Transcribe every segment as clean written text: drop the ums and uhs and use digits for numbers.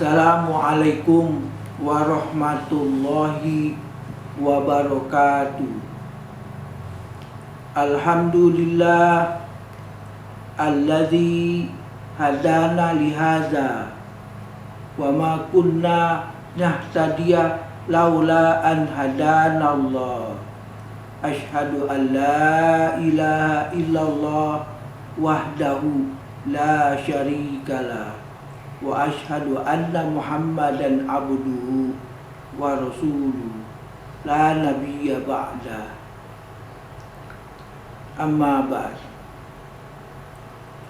Assalamualaikum warahmatullahi wabarakatuh. Alhamdulillah alladzi hadana lihaza wa ma kunna nahtadiya laula an hadana Allah. Asyhadu an la ilaha illallah wahdahu la syarikalah wa asyhadu anna Muhammadan abduhu wa rasuluhu la nabiyya ba'da. Amma ba'd.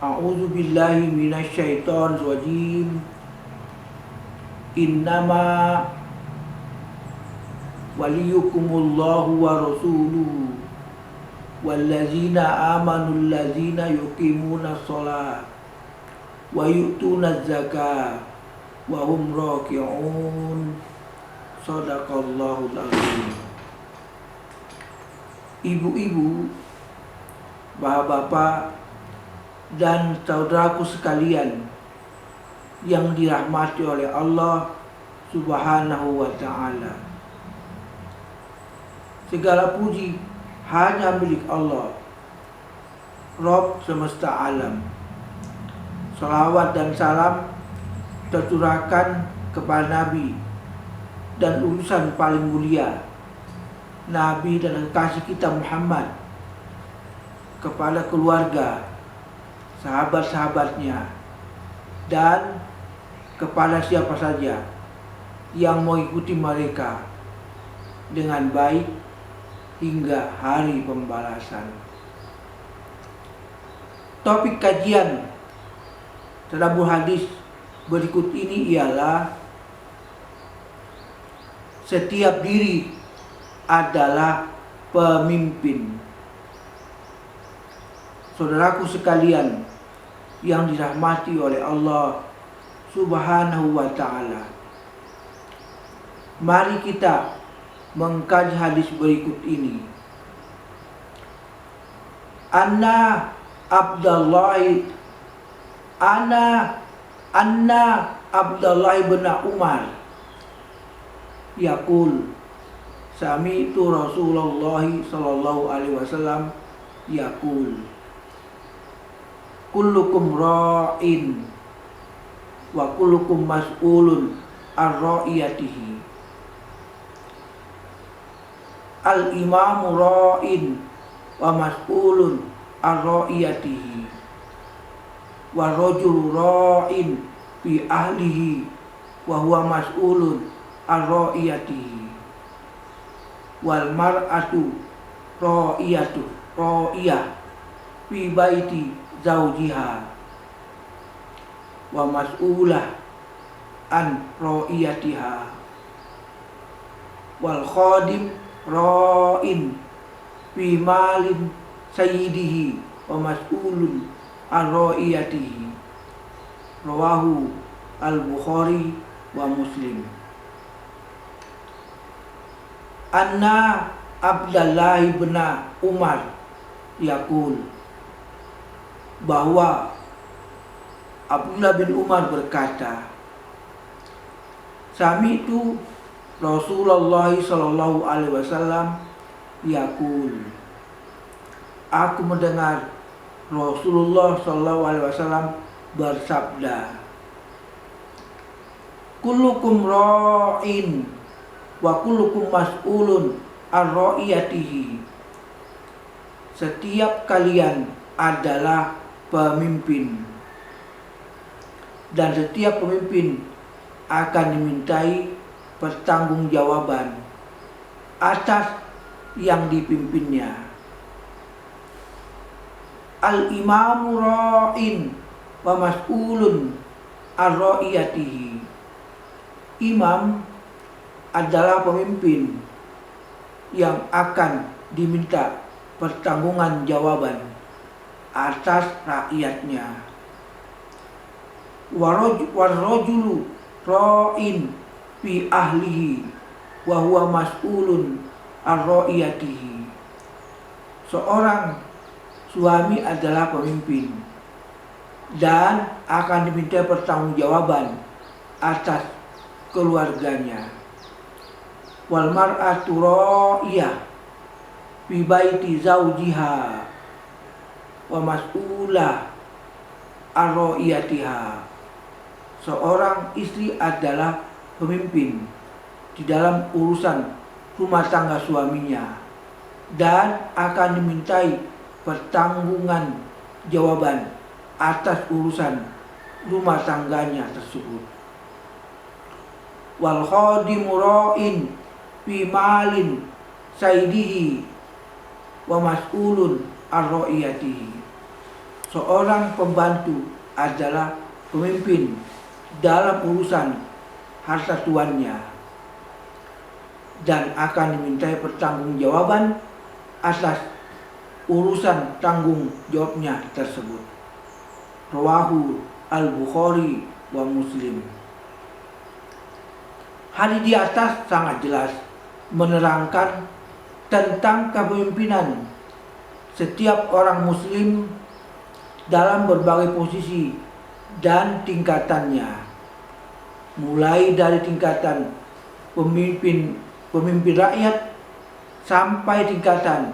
A'udzu billahi minasy syaithanir rajim. Innama waliyukumullahu wa rasuluhu wallazina amanu allazina yuqimuna shalah wa yu'tuna zakah wa hum raki'un. Shadaqallahul azim. Ibu-ibu, bapak-bapak, dan saudaraku sekalian yang dirahmati oleh Allah Subhanahu wa ta'ala, segala puji hanya milik Allah, Rabb semesta alam. Salawat dan salam tercurahkan kepada Nabi dan utusan paling mulia, Nabi dan kekasih kita Muhammad, kepada keluarga, sahabat-sahabatnya, dan kepada siapa saja yang mengikuti mereka dengan baik hingga hari pembalasan. Topik kajian tadabbur hadis berikut ini ialah setiap diri adalah pemimpin. Saudaraku sekalian yang dirahmati oleh Allah Subhanahu wa ta'ala, mari kita mengkaji hadis berikut ini. Anna Abdullah bin Umar yaqul sami'tu Rasulullah sallallahu alaihi wasallam yaqul kullukum ra'in wa kullukum mas'ulun ar-ra'iyatihi. Al-imamu ra'in wa mas'ulun ar-ra'iyatihi wa rajulu ra'in fi ahlihi wa huwa mas'ulun ar-ra'iyatihi wal mar'atu ra'iyah fi baiti zawjiha wa mas'ulah an ra'iyatiha wal khadim ra'in fi malin sayyidihi wa mas'ulun an ra'iyatihi. Rawahu al-Bukhari wa Muslim. Anna Abdullah bin Umar yaqul, bahwa Abdullah bin Umar berkata, sami'tu Rasulullah sallallahu alaihi wasallam yaqul, aku mendengar Rasulullah sallallahu alaihi wasallam bersabda, kullukum ra'in wa kullukum mas'ulun ar-ra'iyatihi. Setiap kalian adalah pemimpin, dan setiap pemimpin akan dimintai pertanggungjawaban atas yang dipimpinnya. Al-imamu ra'in wa mas'ulun ar-ra'iyatihi. Imam adalah pemimpin yang akan diminta pertanggungan jawaban atas rakyatnya. Warrajulu ra'in fi ahlihi wa huwa mas'ulun ar-ra'iyatihi. Seorang suami adalah pemimpin dan akan diminta pertanggungjawaban atas keluarganya. Wal mar'atu ra'iyah fi baiti zawjiha wa mas'ulah ar-ra'iyatiha. Seorang istri adalah pemimpin di dalam urusan rumah tangga suaminya dan akan dimintai pertanggungjawaban atas urusan rumah tangganya tersebut. Wal khadimu ra'in fi malin sayyidihi wa mas'ulun ar-ra'iyatihi. Seorang pembantu adalah pemimpin dalam urusan harta tuannya dan akan dimintai pertanggungjawaban atas urusan tanggung jawabnya tersebut. Rawahu Al-Bukhari wa Muslim. Hadis di atas sangat jelas menerangkan tentang kepemimpinan setiap orang muslim dalam berbagai posisi dan tingkatannya, mulai dari tingkatan pemimpin rakyat sampai tingkatan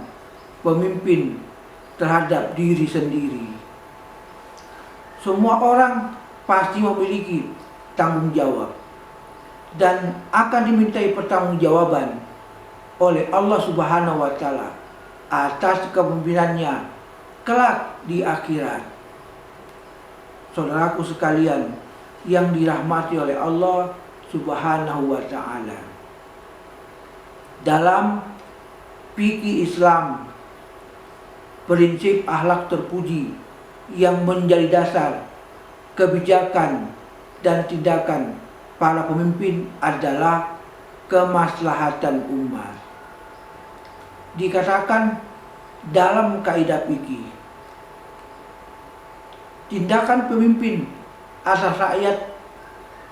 pemimpin terhadap diri sendiri. Semua orang pasti memiliki tanggung jawab dan akan dimintai pertanggungjawaban oleh Allah Subhanahu wa Ta'ala atas kepemimpinannya kelak di akhirat. Saudaraku sekalian yang dirahmati oleh Allah Subhanahu wa Ta'ala, dalam fikih Islam, prinsip akhlak terpuji yang menjadi dasar kebijakan dan tindakan para pemimpin adalah kemaslahatan umat. Dikatakan dalam kaidah fikih, tindakan pemimpin atas rakyat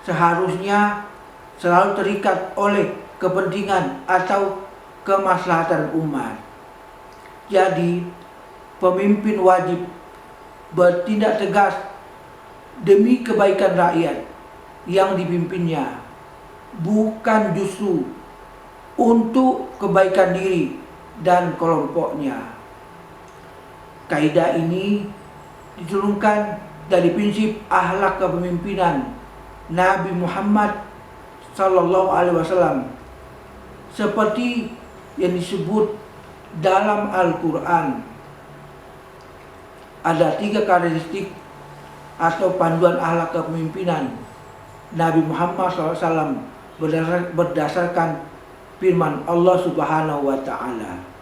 seharusnya selalu terikat oleh kepentingan atau kemaslahatan umat. Jadi, pemimpin wajib bertindak tegas demi kebaikan rakyat yang dipimpinnya, bukan justru untuk kebaikan diri dan kelompoknya. Kaidah ini diturunkan dari prinsip akhlak kepemimpinan Nabi Muhammad Sallallahu Alaihi Wasallam, seperti yang disebut dalam Al-Quran. Ada 3 karakteristik atau panduan akhlak kepemimpinan Nabi Muhammad SAW berdasarkan firman Allah Subhanahu wa Ta'ala.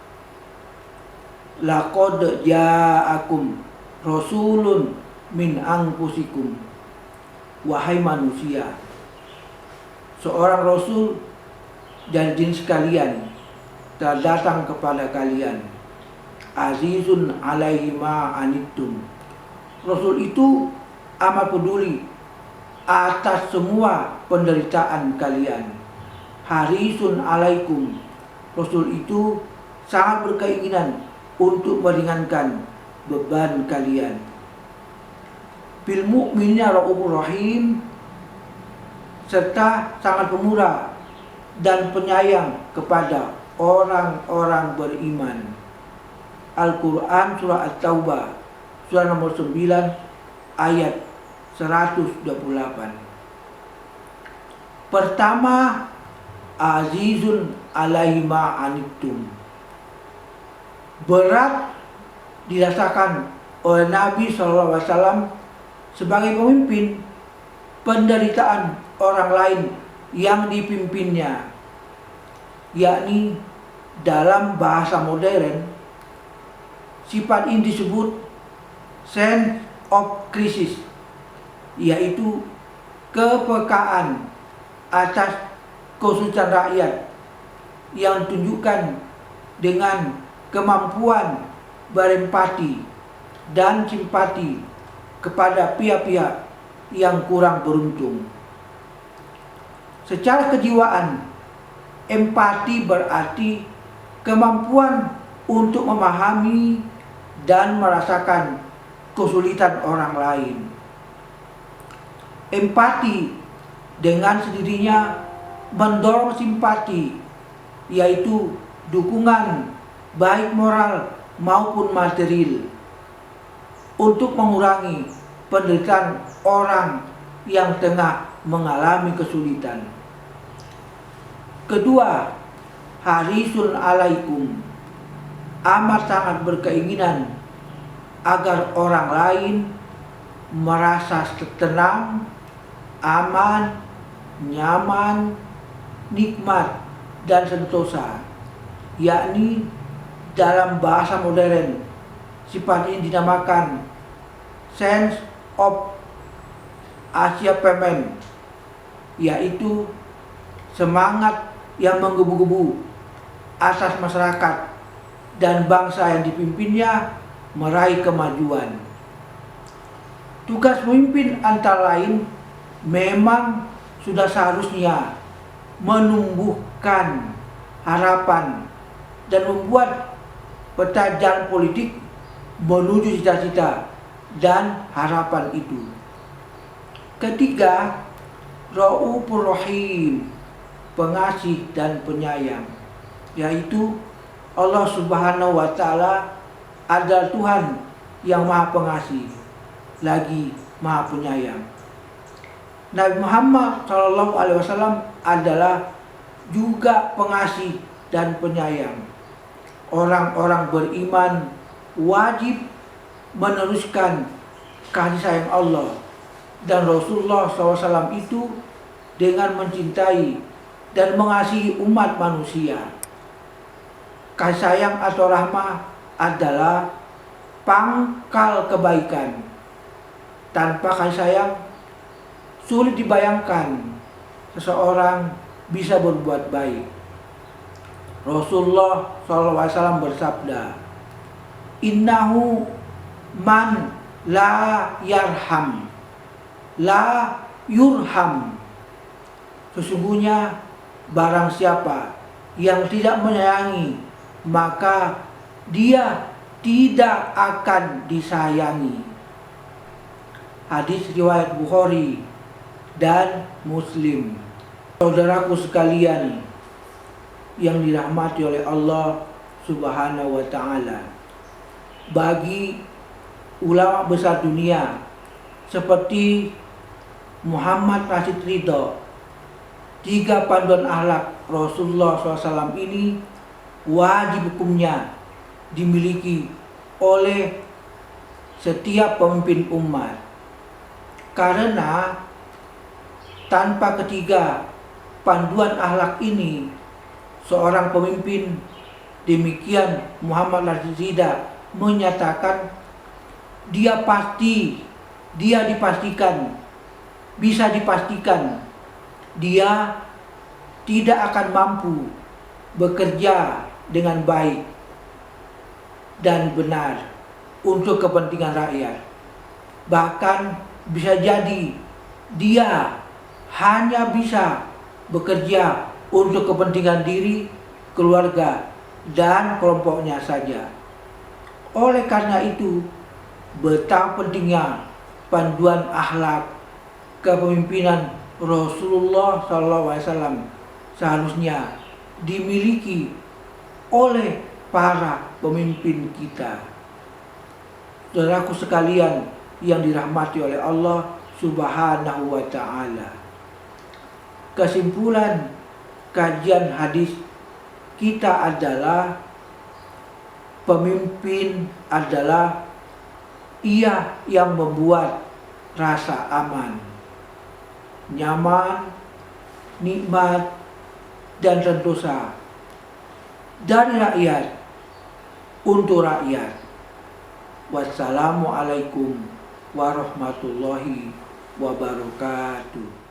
Laqad ja'akum rasulun min anfusikum. Wahai manusia, seorang rasul dari jenis kalian telah datang kepada kalian. Azizun alaihi ma anittum. Rasul itu amat peduli atas semua penderitaan kalian. Harisun alaikum. Rasul itu sangat berkeinginan untuk meringankan beban kalian. Bil mu'minina raufur rahim, serta sangat pemurah dan penyayang kepada orang-orang beriman. Al-Quran surah At-Taubah surah nomor 9 ayat 128. Pertama, azizun alaihi ma anittum. Berat dirasakan oleh Nabi SAW sebagai pemimpin penderitaan orang lain yang dipimpinnya, yakni dalam bahasa modern sifat ini disebut sense of crisis, yaitu kepekaan atas kesusahan rakyat yang ditunjukkan dengan kemampuan berempati dan simpati kepada pihak-pihak yang kurang beruntung. Secara kejiwaan, empati berarti kemampuan untuk memahami dan merasakan kesulitan orang lain. Empati dengan sendirinya mendorong simpati, yaitu dukungan baik moral maupun material untuk mengurangi penderitaan orang yang tengah mengalami kesulitan. Kedua, harisun alaikum, amat sangat berkeinginan agar orang lain merasa tenang, aman, nyaman, nikmat, dan sentosa, yakni dalam bahasa modern sifat ini dinamakan sense of achievement, yaitu semangat yang menggebu-gebu atas masyarakat dan bangsa yang dipimpinnya meraih kemajuan. Tugas pemimpin antara lain memang sudah seharusnya menumbuhkan harapan dan membuat peta jalan politik menuju cita-cita dan harapan itu. Ketiga, Raufur Rahim, pengasih dan penyayang, yaitu Allah Subhanahu wa Ta'ala adalah Tuhan yang Maha Pengasih lagi Maha Penyayang. Nabi Muhammad SAW adalah juga pengasih dan penyayang. Orang-orang beriman wajib meneruskan kasih sayang Allah dan Rasulullah SAW itu dengan mencintai dan mengasihi umat manusia. Kasih sayang atau rahmah adalah pangkal kebaikan. Tanpa kasih sayang, sulit dibayangkan seseorang bisa berbuat baik. Rasulullah SAW bersabda, "Innahu man la yarham, la yurham." Sesungguhnya barang siapa yang tidak menyayangi, maka dia tidak akan disayangi. Hadis riwayat Bukhari dan Muslim. Saudaraku sekalian yang dirahmati oleh Allah Subhanahu wa Ta'ala, bagi ulama besar dunia seperti Muhammad Rashid Ridho, 3 panduan akhlak Rasulullah SAW ini wajib hukumnya dimiliki oleh setiap pemimpin umat. Karena tanpa ketiga panduan akhlak ini, seorang pemimpin, demikian Muhammad Rashid Ridho menyatakan, bisa dipastikan dia tidak akan mampu bekerja dengan baik dan benar untuk kepentingan rakyat. Bahkan bisa jadi dia hanya bisa bekerja untuk kepentingan diri, keluarga, dan kelompoknya saja. Oleh karena itu, betapa pentingnya panduan akhlak kepemimpinan Rasulullah SAW seharusnya dimiliki oleh para pemimpin kita. Saudaraku sekalian yang dirahmati oleh Allah Subhanahu wa Ta'ala, kesimpulan kajian hadis kita adalah pemimpin adalah ia yang membuat rasa aman, nyaman, nikmat, dan sentosa dari rakyat untuk rakyat. Wassalamualaikum warahmatullahi wabarakatuh.